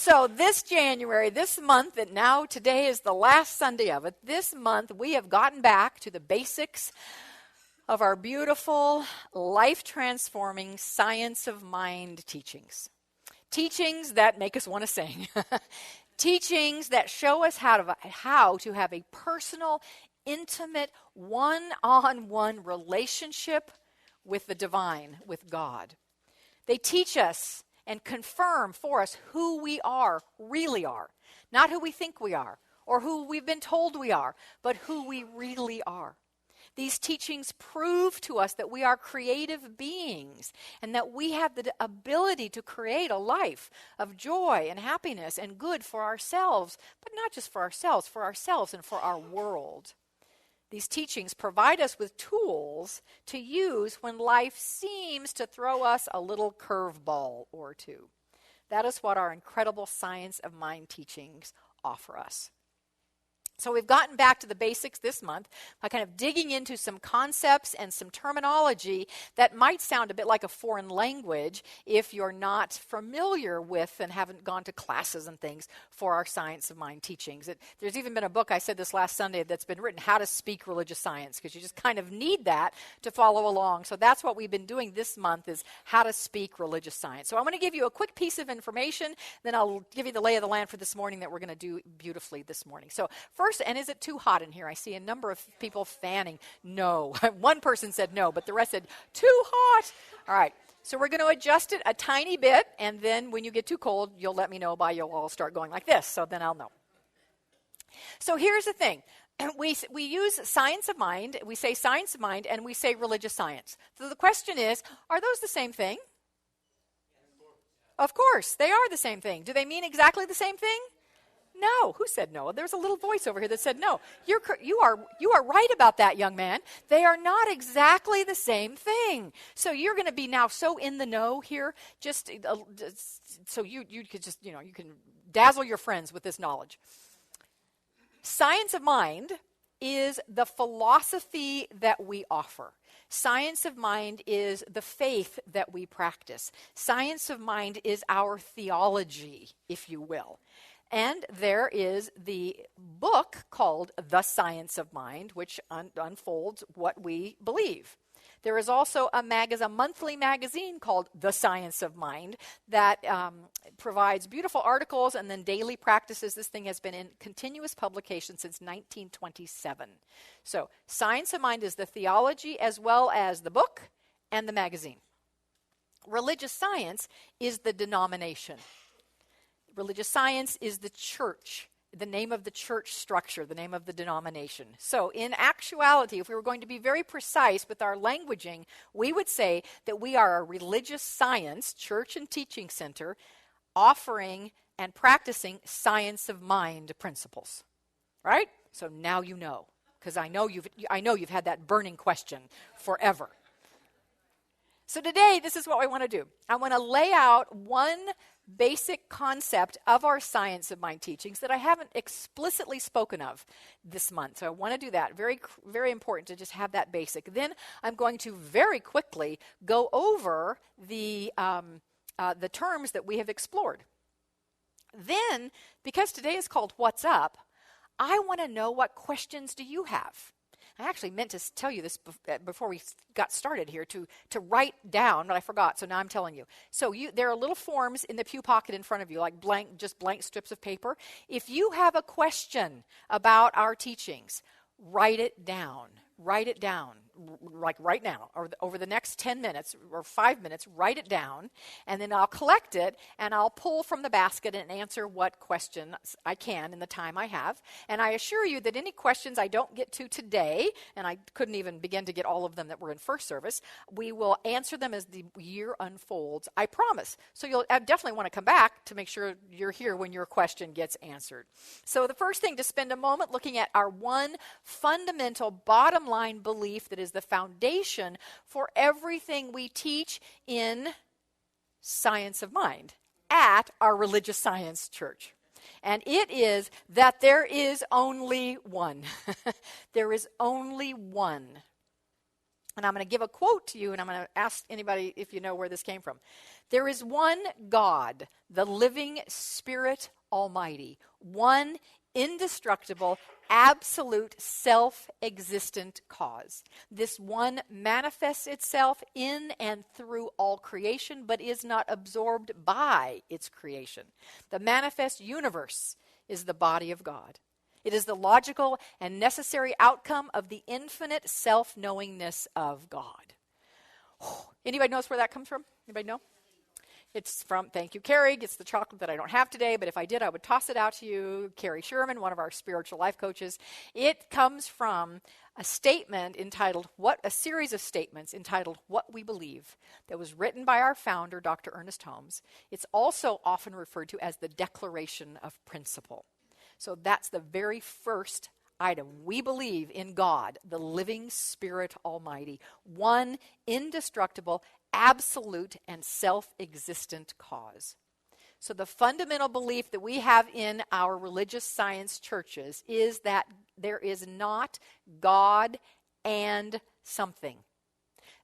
So this January, this month, and now today is the last Sunday of it, this month we have gotten back to the basics of our beautiful, life-transforming science of mind teachings. Teachings that make us want to sing. Teachings that show us how to have a personal, intimate, one-on-one relationship with the divine, with God. They teach us and confirm for us who we are, really are. Not who we think we are or who we've been told we are, but who we really are. These teachings prove to us that we are creative beings and that we have the ability to create a life of joy and happiness and good for ourselves, but not just for ourselves and for our world. These teachings provide us with tools to use when life seems to throw us a little curveball or two. That is what our incredible science of mind teachings offer us. So we've gotten back to the basics this month by kind of digging into some concepts and some terminology that might sound a bit like a foreign language if you're not familiar with and haven't gone to classes and things for our science of mind teachings. There's even been a book, I said this last Sunday, that's been written, How to Speak Religious Science, because you just kind of need that to follow along. So that's what we've been doing this month, is How to Speak Religious Science. So I'm going to give you a quick piece of information, then I'll give you the lay of the land for this morning that we're going to do beautifully this morning. So first, and is it too hot in here? I see a number of people fanning. No. One person said no, but the rest said, too hot. All right. So we're going to adjust it a tiny bit, and then when you get too cold, you'll let me know you'll all start going like this, so then I'll know. So here's the thing. We use science of mind, we say science of mind, and we say religious science. So the question is, are those the same thing? Of course, they are the same thing. Do they mean exactly the same thing? No. Who said no? There's a little voice over here that said no. You are right about that, young man. They are not exactly the same thing. So you're going to be now so in the know here, just so you could just, you can dazzle your friends with this knowledge. Science of mind is the philosophy that we offer. Science of mind is the faith that we practice. Science of mind is our theology, if you will. And there is the book called The Science of Mind, which unfolds what we believe. There is also a monthly magazine called The Science of Mind that provides beautiful articles and then daily practices. This thing has been in continuous publication since 1927. So Science of Mind is the theology as well as the book and the magazine. Religious science is the denomination. Religious science is the church, the name of the church structure, the name of the denomination. So in actuality, if we were going to be very precise with our languaging, we would say that we are a religious science church and teaching center offering and practicing science of mind principles. Right? So now you know, because I know you've had that burning question forever. So today, this is what I want to do. I want to lay out one basic concept of our science of mind teachings that I haven't explicitly spoken of this month. So I want to do that. Very, very important to just have that basic. Then I'm going to very quickly go over the terms that we have explored. Then, because today is called What's Up, I want to know what questions do you have? I actually meant to tell you this before we got started here, to write down, but I forgot, so now I'm telling you. So there are little forms in the pew pocket in front of you, like blank strips of paper. If you have a question about our teachings, write it down. Write it down, like right now, or over the next 10 minutes or 5 minutes, write it down, and then I'll collect it, and I'll pull from the basket and answer what questions I can in the time I have. And I assure you that any questions I don't get to today, and I couldn't even begin to get all of them that were in first service, we will answer them as the year unfolds, I promise. So you'll definitely want to come back to make sure you're here when your question gets answered. So the first thing, to spend a moment looking at our one fundamental bottom line belief that is the foundation for everything we teach in science of mind at our religious science church. And it is that there is only one. There is only one. And I'm going to give a quote to you, and I'm going to ask anybody if you know where this came from. There is one God, the living Spirit Almighty, one indestructible, absolute, self-existent cause. This one manifests itself in and through all creation, but is not absorbed by its creation. The manifest universe is the body of God. It is the logical and necessary outcome of the infinite self-knowingness of God. Anybody knows where that comes from? Anybody know? It's from, thank you, Carrie. It's the chocolate that I don't have today, but if I did, I would toss it out to you. Carrie Sherman, one of our spiritual life coaches. It comes from a statement entitled, a series of statements entitled, What We Believe, that was written by our founder, Dr. Ernest Holmes. It's also often referred to as the Declaration of Principle. So that's the very first item. We believe in God, the living Spirit Almighty, one indestructible, absolute, and self-existent cause. So the fundamental belief that we have in our religious science churches is that there is not God and something.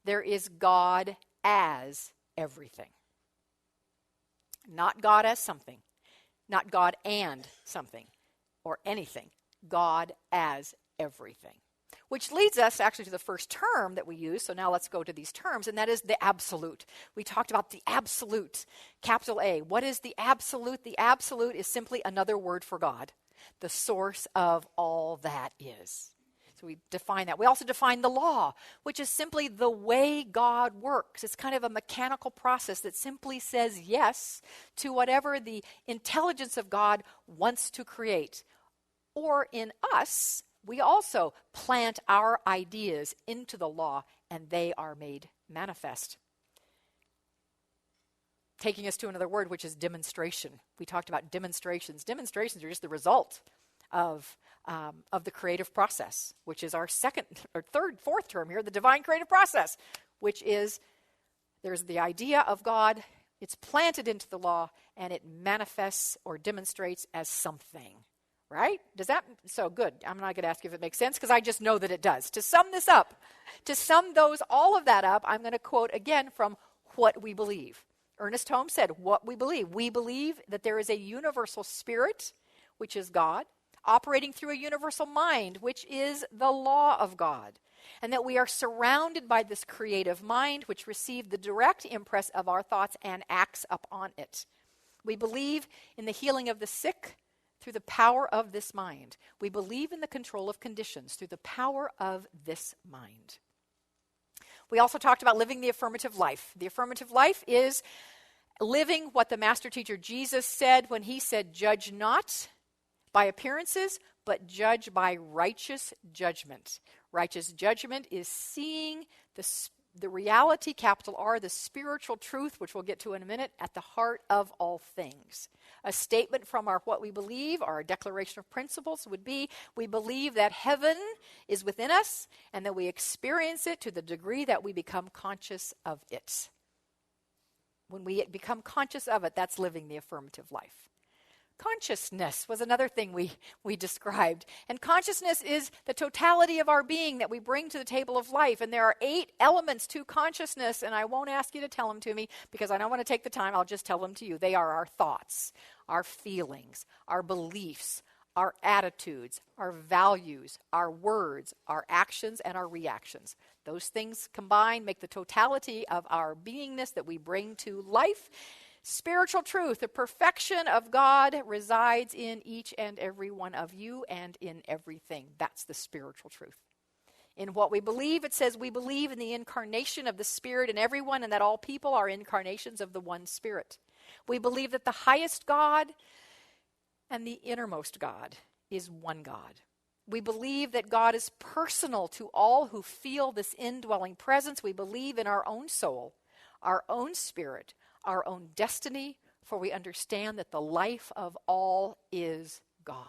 There is God as everything. Not God as something. Not God and something or anything. God as everything. Which leads us actually to the first term that we use. So now let's go to these terms, and that is the absolute. We talked about the absolute, capital A. What is the absolute? The absolute is simply another word for God, the source of all that is. So we define that. We also define the law, which is simply the way God works. It's kind of a mechanical process that simply says yes to whatever the intelligence of God wants to create. Or in us, we also plant our ideas into the law, and they are made manifest. Taking us to another word, which is demonstration. We talked about demonstrations. Demonstrations are just the result of the creative process, which is our second or third, fourth term here, the divine creative process, which is there's the idea of God, it's planted into the law, and it manifests or demonstrates as something. Right? Does that, so good. I'm not going to ask you if it makes sense because I just know that it does. To sum this up, to sum all of that up, I'm going to quote again from What We Believe. Ernest Holmes said, what we believe. We believe that there is a universal spirit, which is God, operating through a universal mind, which is the law of God, and that we are surrounded by this creative mind, which received the direct impress of our thoughts and acts upon it. We believe in the healing of the sick, through the power of this mind. We believe in the control of conditions through the power of this mind. We also talked about living the affirmative life. The affirmative life is living what the master teacher Jesus said when he said, judge not by appearances, but judge by righteous judgment. Righteous judgment is seeing the reality, capital R, the spiritual truth, which we'll get to in a minute, at the heart of all things. A statement from our What We Believe, our Declaration of Principles, would be, we believe that heaven is within us and that we experience it to the degree that we become conscious of it. When we become conscious of it, that's living the affirmative life. Consciousness was another thing we described. And consciousness is the totality of our being that we bring to the table of life. And there are 8 elements to consciousness, and I won't ask you to tell them to me because I don't want to take the time. I'll just tell them to you. They are our thoughts, our feelings, our beliefs, our attitudes, our values, our words, our actions, and our reactions. Those things combined make the totality of our beingness that we bring to life. Spiritual truth, the perfection of God resides in each and every one of you and in everything. That's the spiritual truth. In What We Believe, it says we believe in the incarnation of the Spirit in everyone and that all people are incarnations of the one Spirit. We believe that the highest God and the innermost God is one God. We believe that God is personal to all who feel this indwelling presence. We believe in our own soul, our own spirit, our own destiny, for we understand that the life of all is God.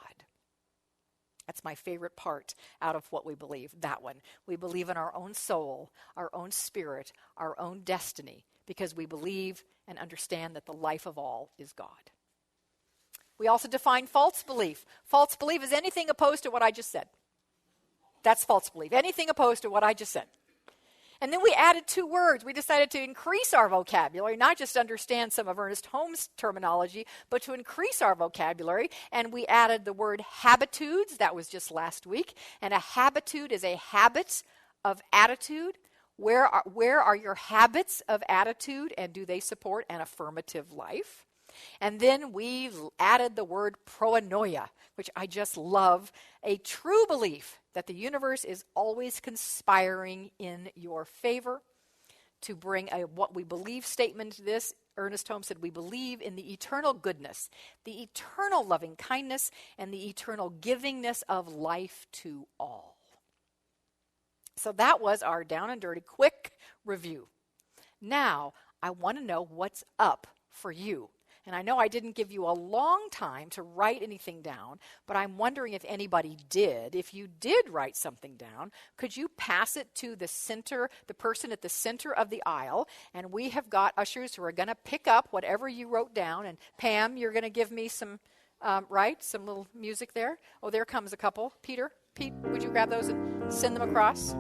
That's my favorite part out of What We Believe, that one. We believe in our own soul, our own spirit, our own destiny, because we believe and understand that the life of all is God. We also define false belief. False belief is anything opposed to what I just said. That's false belief. Anything opposed to what I just said. And then we added 2 words. We decided to increase our vocabulary, not just understand some of Ernest Holmes' terminology, but to increase our vocabulary. And we added the word habitudes. That was just last week. And a habitude is a habit of attitude. Where are your habits of attitude, and do they support an affirmative life? And then we added the word proanoia, which I just love, a true belief that the universe is always conspiring in your favor to bring a what we believe statement to this. Ernest Holmes said, we believe in the eternal goodness, the eternal loving kindness, and the eternal givingness of life to all. So that was our down and dirty quick review. Now, I want to know what's up for you. And I know I didn't give you a long time to write anything down, but I'm wondering if anybody did. If you did write something down, could you pass it to the center, the person at the center of the aisle? And we have got ushers who are going to pick up whatever you wrote down. And Pam, you're going to give me some, some little music there. Oh, there comes a couple. Pete, would you grab those and send them across?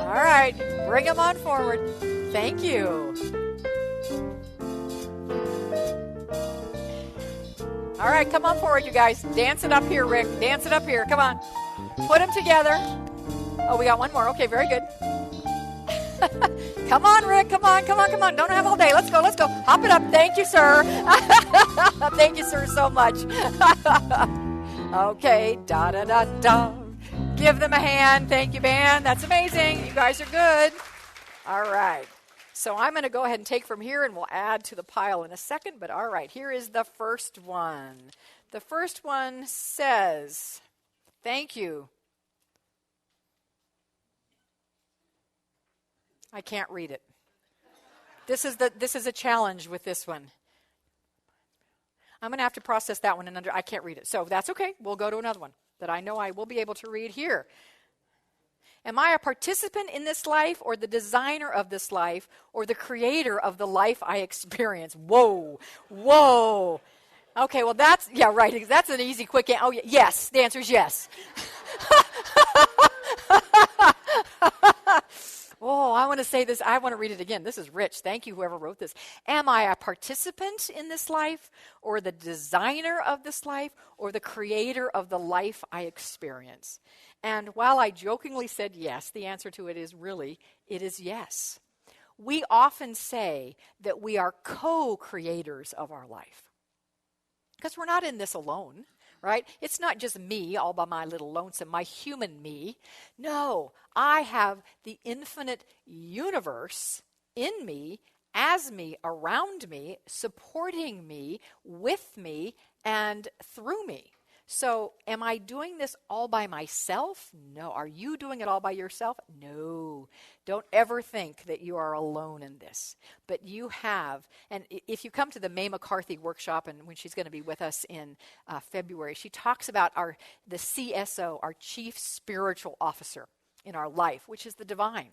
All right, bring them on forward. Thank you. All right, come on forward, you guys. Dance it up here, Rick. Dance it up here. Come on. Put them together. Oh, we got one more. Okay, very good. Come on, Rick. Come on. Don't have all day. Let's go. Hop it up. Thank you, sir. Thank you, sir, so much. Okay, da-da-da-da. Give them a hand. Thank you, band. That's amazing. You guys are good. All right. So I'm going to go ahead and take from here, and we'll add to the pile in a second. But all right, here is the first one. The first one says, thank you. I can't read it. This is a challenge with this one. I'm going to have to process that one, and I can't read it. So that's okay. We'll go to another one that I know I will be able to read here. Am I a participant in this life, or the designer of this life, or the creator of the life I experience? Whoa. Okay, well that's an easy, quick answer. Oh, yes. The answer is yes. Oh, I want to say this. I want to read it again. This is rich. Thank you, whoever wrote this. Am I a participant in this life, or the designer of this life, or the creator of the life I experience? And while I jokingly said yes, the answer to it is yes. We often say that we are co-creators of our life, because we're not in this alone. Right? It's not just me all by my little lonesome, my human me. No, I have the infinite universe in me, as me, around me, supporting me, with me, and through me. So am I doing this all by myself? No. Are you doing it all by yourself? No. Don't ever think that you are alone in this. But you have, and if you come to the Mae McCarthy workshop, and when she's going to be with us in February, she talks about the CSO, our Chief Spiritual Officer in our life, which is the divine,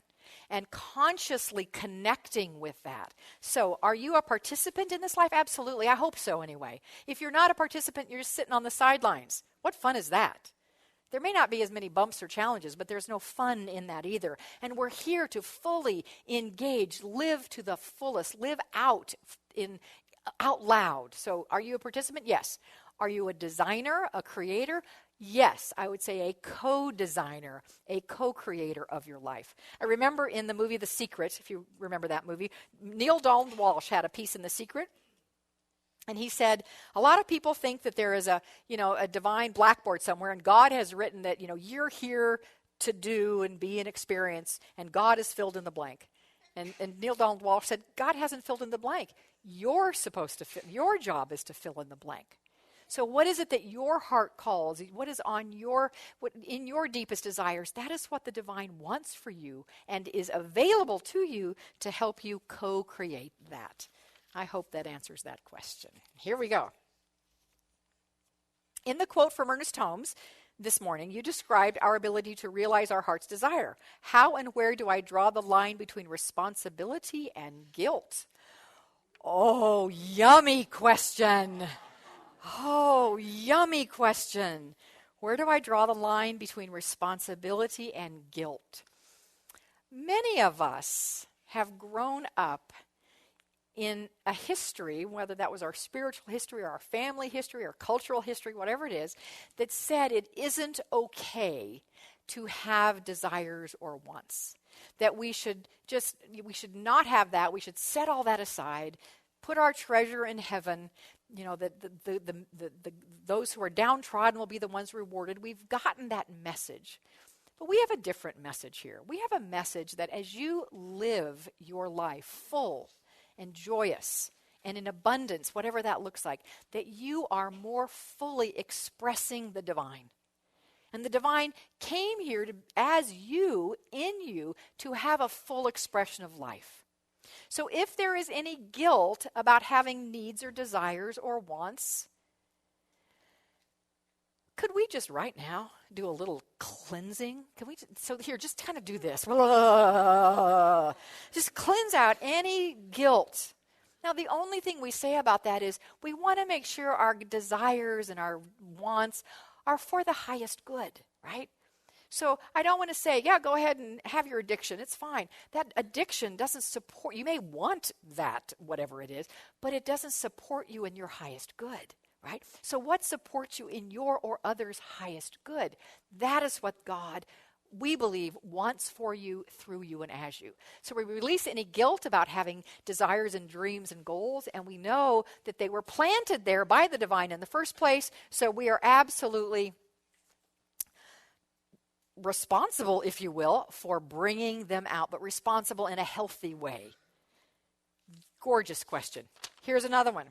and consciously connecting with that. So are you a participant in this life? Absolutely. I hope so anyway. If you're not a participant, you're just sitting on the sidelines. What fun is that? There may not be as many bumps or challenges, but there's no fun in that either. And we're here to fully engage, live to the fullest, live out loud. So are you a participant? Yes. Are you a designer, a creator? Yes, I would say a co-designer, a co-creator of your life. I remember in the movie The Secret, if you remember that movie, Neil Donald Walsh had a piece in The Secret. And he said, a lot of people think that there is a divine blackboard somewhere, and God has written that, you're here to do and be an experience, and God has filled in the blank. And Neil Donald Walsh said, God hasn't filled in the blank. You're supposed to your job is to fill in the blank. So what is it that your heart calls? What is in your deepest desires? That is what the divine wants for you and is available to you to help you co-create that. I hope that answers that question. Here we go. In the quote from Ernest Holmes this morning, you described our ability to realize our heart's desire. How and where do I draw the line between responsibility and guilt? Oh, yummy question. Oh, yummy question. Where do I draw the line between responsibility and guilt? Many of us have grown up in a history, whether that was our spiritual history or our family history or cultural history, whatever it is, that said it isn't okay to have desires or wants. That we should not have that. We should set all that aside, put our treasure in heaven. You know, those who are downtrodden will be the ones rewarded. We've gotten that message. But we have a different message here. We have a message that as you live your life full and joyous and in abundance, whatever that looks like, that you are more fully expressing the divine. And the divine came here as you, in you, to have a full expression of life. So if there is any guilt about having needs or desires or wants, could we just right now do a little cleansing? Just kind of do this. Just cleanse out any guilt. Now, the only thing we say about that is we want to make sure our desires and our wants are for the highest good, right? So I don't want to say, yeah, go ahead and have your addiction. It's fine. That addiction doesn't support, you may want that, whatever it is, but it doesn't support you in your highest good, right? So what supports you in your or others' highest good? That is what God, we believe, wants for you, through you, and as you. So we release any guilt about having desires and dreams and goals, and we know that they were planted there by the divine in the first place, so we are absolutely responsible, if you will, for bringing them out, but responsible in a healthy way. Gorgeous question. Here's another one.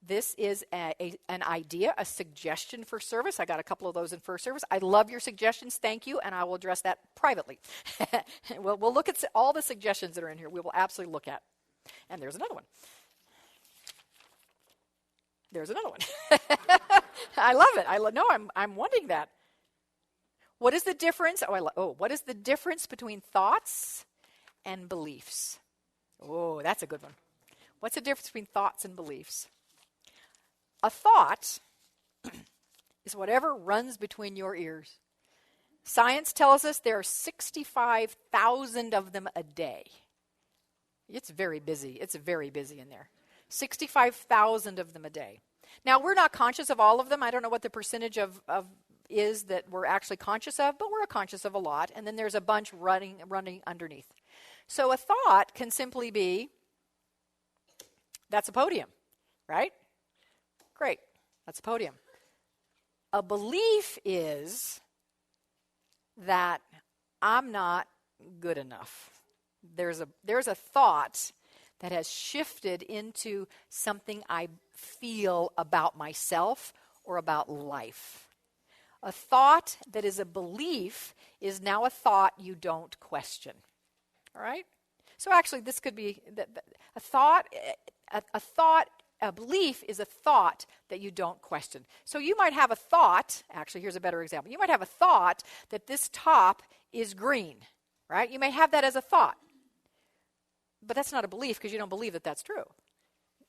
This is an idea, a suggestion for service. I got a couple of those in first service. I love your suggestions. Thank you, and I will address that privately. We'll look at all the suggestions that are in here. We will absolutely look at. And there's another one. There's another one. I love it. I'm wanting that. What is the difference? What is the difference between thoughts and beliefs? Oh, that's a good one. What's the difference between thoughts and beliefs? A thought is whatever runs between your ears. Science tells us there are 65,000 of them a day. It's very busy. It's very busy in there. 65,000 of them a day. Now, we're not conscious of all of them. I don't know what the percentage of is that we're actually conscious of, but we're conscious of a lot. And then there's a bunch running underneath. So a thought can simply be, that's a podium, right? Great, that's a podium. A belief is that I'm not good enough. There's a thought that has shifted into something I feel about myself or about life. A thought that is a belief is now a thought you don't question. All right? So actually, this could be a thought. A belief is a thought that you don't question. So you might have a thought. Actually, here's a better example. You might have a thought that this top is green, right? You may have that as a thought. But that's not a belief because you don't believe that that's true.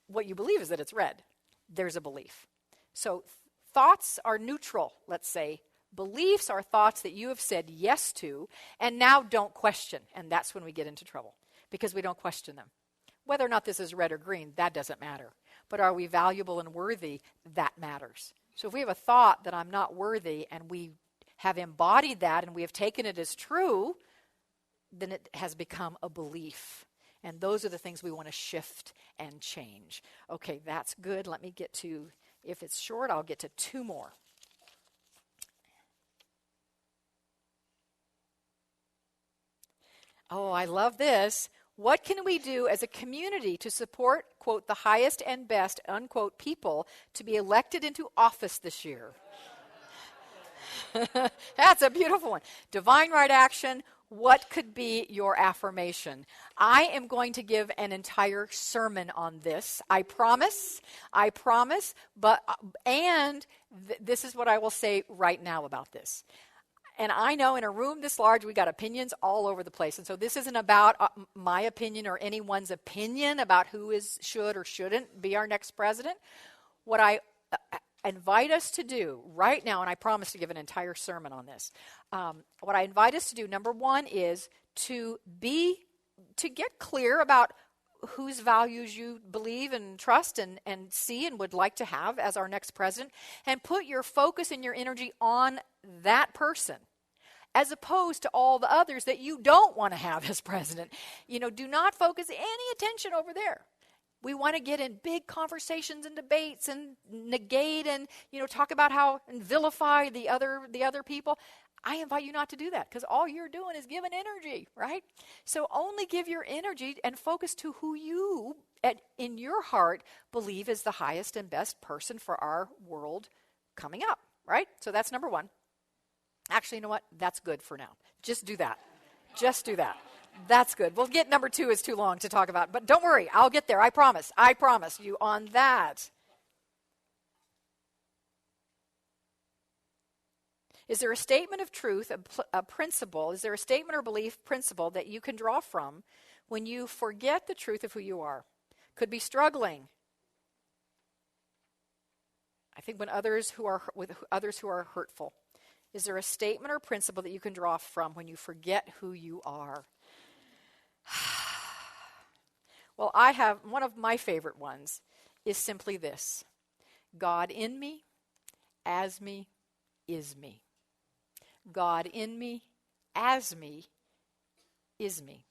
What you believe is that it's red. There's a belief. So thoughts are neutral, let's say. Beliefs are thoughts that you have said yes to and now don't question. And that's when we get into trouble because we don't question them. Whether or not this is red or green, that doesn't matter. But are we valuable and worthy? That matters. So if we have a thought that I'm not worthy and we have embodied that and we have taken it as true, then it has become a belief. And those are the things we want to shift and change. Okay, that's good. Let me get to, if it's short, I'll get to two more. Oh, I love this. What can we do as a community to support, quote, the highest and best, unquote, people to be elected into office this year? That's a beautiful one. Divine right action. What could be your affirmation? I am going to give an entire sermon on this. I promise. But this is what I will say right now about this. And I know in a room this large, we got opinions all over the place. And so this isn't about my opinion or anyone's opinion about who should or shouldn't be our next president. What I invite us to do right now, and I promise to give an entire sermon on this, what I invite us to do, number one, is to get clear about whose values you believe and trust and see and would like to have as our next president, and put your focus and your energy on that person as opposed to all the others that you don't want to have as president. Do not focus any attention over there. We want to get in big conversations and debates and negate and talk about how and vilify the other people. I invite you not to do that, because all you're doing is giving energy, right? So only give your energy and focus to who you, in your heart, believe is the highest and best person for our world coming up, right? So that's number one. Actually, you know what? That's good for now. Just do that. Just do that. That's good. We'll get number two is too long to talk about, but don't worry. I'll get there. I promise. I promise you on that. Is there a statement of truth, a principle? Is there a statement or belief principle that you can draw from when you forget the truth of who you are? Could be struggling. I think with others who are hurtful. Is there a statement or principle that you can draw from when you forget who you are? Well, I have one of my favorite ones is simply this: God in me, as me, is me. God in me, as me, is me.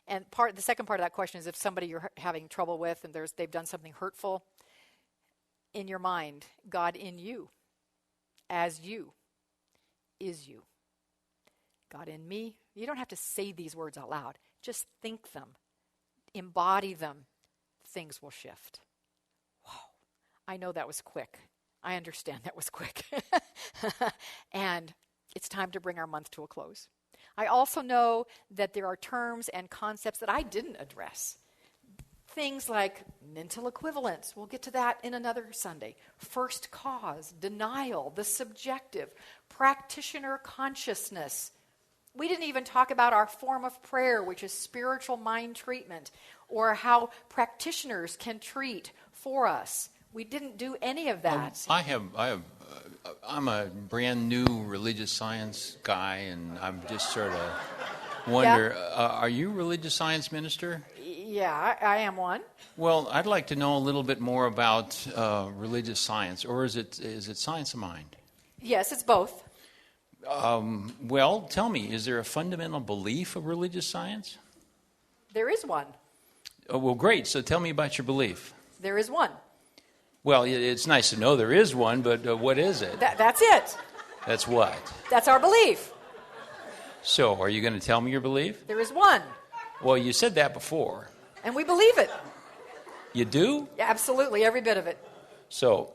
And the second part of that question is if somebody you're having trouble with and they've done something hurtful, in your mind, God in you, as you, is you. God in me. You don't have to say these words out loud. Just think them. Embody them. Things will shift. Wow. I know that was quick. I understand that was quick. And it's time to bring our month to a close. I also know that there are terms and concepts that I didn't address. Things like mental equivalence. We'll get to that in another Sunday. First cause, denial, the subjective, practitioner consciousness. We didn't even talk about our form of prayer, which is spiritual mind treatment, or how practitioners can treat for us. We didn't do any of that. I'm a brand new religious science guy, and I'm just sort of wonder, are you a religious science minister? Yeah, I am one. Well, I'd like to know a little bit more about religious science, or is it science of mind? Yes, it's both. Well, tell me, is there a fundamental belief of religious science? There is one. Oh, well, great. So tell me about your belief. There is one. Well, it's nice to know there is one, but what is it? That's it. That's what? That's our belief. So, are you going to tell me your belief? There is one. Well, you said that before. And we believe it. You do? Yeah, absolutely, every bit of it. So,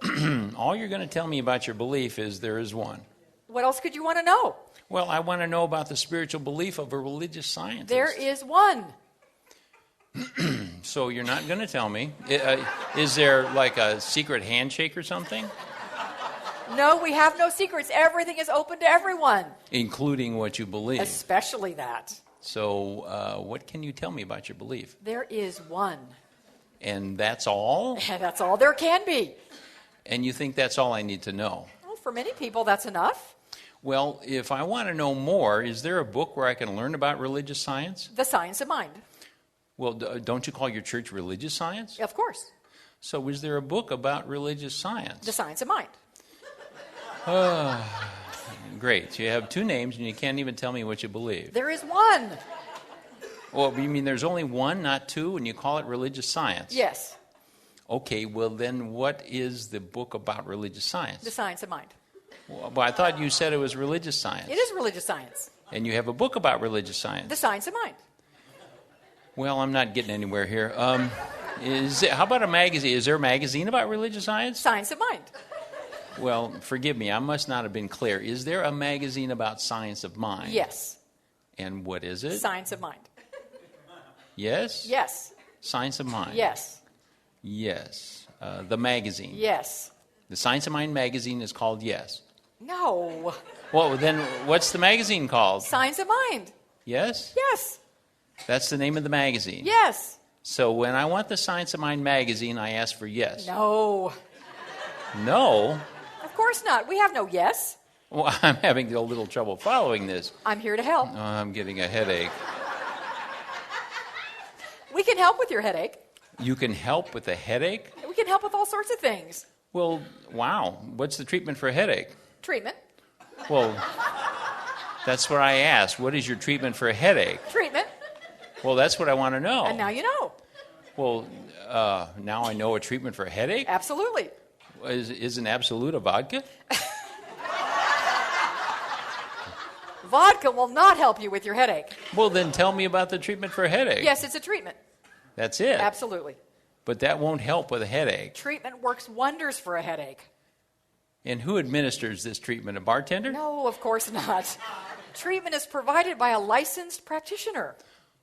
all you're going to tell me about your belief is there is one. What else could you want to know? Well, I want to know about the spiritual belief of a religious scientist. There is one. So you're not going to tell me. Is there like a secret handshake or something? No, we have no secrets. Everything is open to everyone. Including what you believe. Especially that. So what can you tell me about your belief? There is one. And that's all? That's all there can be. And you think that's all I need to know? Well, for many people, that's enough. Well, if I want to know more, is there a book where I can learn about religious science? The Science of Mind. Well, don't you call your church religious science? Of course. So is there a book about religious science? The Science of Mind. Great. You have two names and you can't even tell me what you believe. There is one. Well, you mean there's only one, not two, and you call it religious science? Yes. Okay, well then what is the book about religious science? The Science of Mind. Well, I thought you said it was religious science. It is religious science. And you have a book about religious science. The Science of Mind. Well, I'm not getting anywhere here. How about a magazine? Is there a magazine about religious science? Science of Mind. Well, forgive me, I must not have been clear. Is there a magazine about science of mind? Yes. And what is it? Science of Mind. Yes? Yes. Science of Mind. Yes. Yes. The magazine. Yes. The Science of Mind magazine is called Yes. No. Well, then what's the magazine called? Science of Mind. Yes? Yes. That's the name of the magazine. Yes. So when I want the Science of Mind magazine, I ask for yes. No. No? Of course not. We have no yes. Well, I'm having a little trouble following this. I'm here to help. Oh, I'm getting a headache. We can help with your headache. You can help with a headache? We can help with all sorts of things. Well, wow. What's the treatment for a headache? Treatment. Well, that's what I asked. What is your treatment for a headache? Treatment. Well, that's what I want to know. And now you know. Well, now I know a treatment for a headache? Absolutely. Is an Absolute a vodka? Vodka will not help you with your headache. Well, then tell me about the treatment for a headache. Yes, it's a treatment. That's it? Absolutely. But that won't help with a headache. Treatment works wonders for a headache. And who administers this treatment? A bartender? No, of course not. Treatment is provided by a licensed practitioner.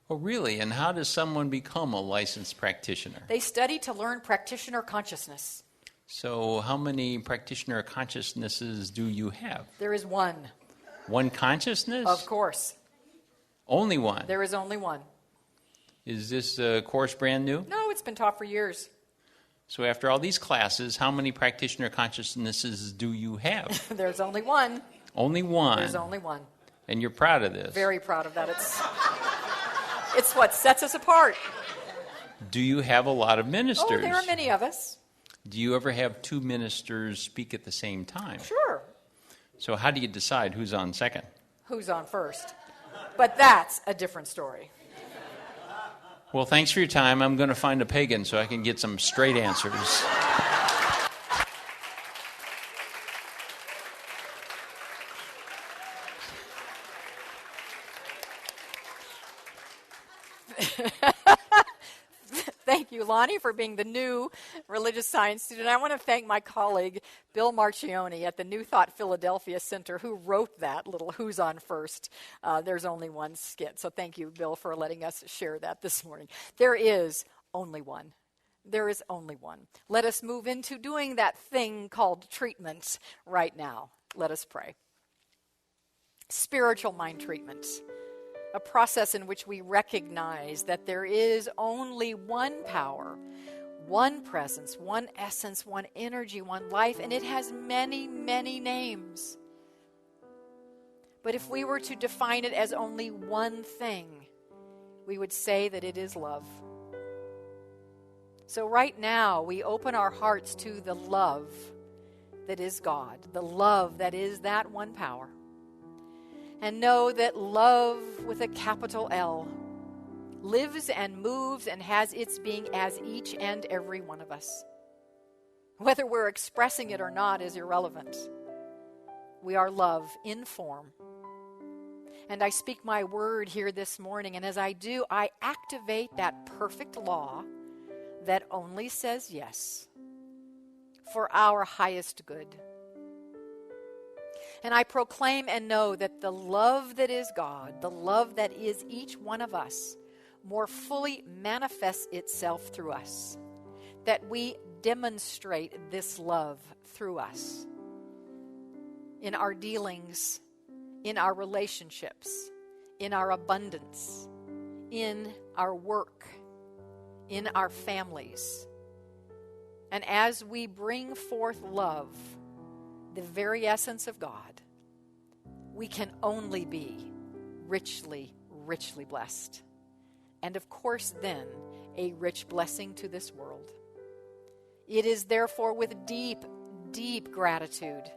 Oh, really? And how does someone become a licensed practitioner? They study to learn practitioner consciousness. So how many practitioner consciousnesses do you have? There is one. One consciousness? Of course. Only one? There is only one. Is this course brand new? No, it's been taught for years. So after all these classes, how many practitioner consciousnesses do you have? There's only one. Only one? There's only one. And you're proud of this? Very proud of that. It's what sets us apart. Do you have a lot of ministers? Oh, there are many of us. Do you ever have two ministers speak at the same time? Sure. So how do you decide who's on second? Who's on first? But that's a different story. Well, thanks for your time. I'm going to find a pagan so I can get some straight answers. Thank you, Lonnie, for being the new religious science student. I want to thank my colleague, Bill Marchione, at the New Thought Philadelphia Center, who wrote that little Who's On First. There's only one skit. So thank you, Bill, for letting us share that this morning. There is only one. There is only one. Let us move into doing that thing called treatment right now. Let us pray. Spiritual mind treatment. A process in which we recognize that there is only one power, one presence, one essence, one energy, one life, and it has many, many names. But if we were to define it as only one thing, we would say that it is love. So right now, we open our hearts to the love that is God, the love that is that one power. And know that love with a capital L lives and moves and has its being as each and every one of us. Whether we're expressing it or not is irrelevant. We are love in form. And I speak my word here this morning, and as I do, I activate that perfect law that only says yes for our highest good. And I proclaim and know that the love that is God, the love that is each one of us, more fully manifests itself through us. That we demonstrate this love through us. In our dealings, in our relationships, in our abundance, in our work, in our families. And as we bring forth love, the very essence of God, we can only be richly, richly blessed. And of course, then, a rich blessing to this world. It is therefore with deep, deep gratitude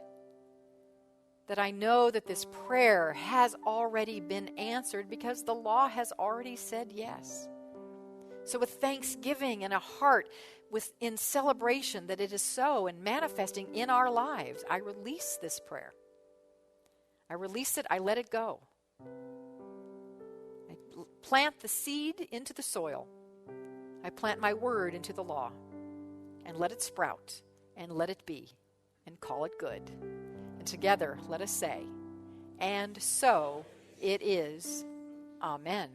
that I know that this prayer has already been answered because the law has already said yes. So with thanksgiving and a heart in celebration that it is so and manifesting in our lives, I release this prayer. I release it, I let it go. I plant the seed into the soil. I plant my word into the law and let it sprout and let it be and call it good. And together, let us say, and so it is. Amen.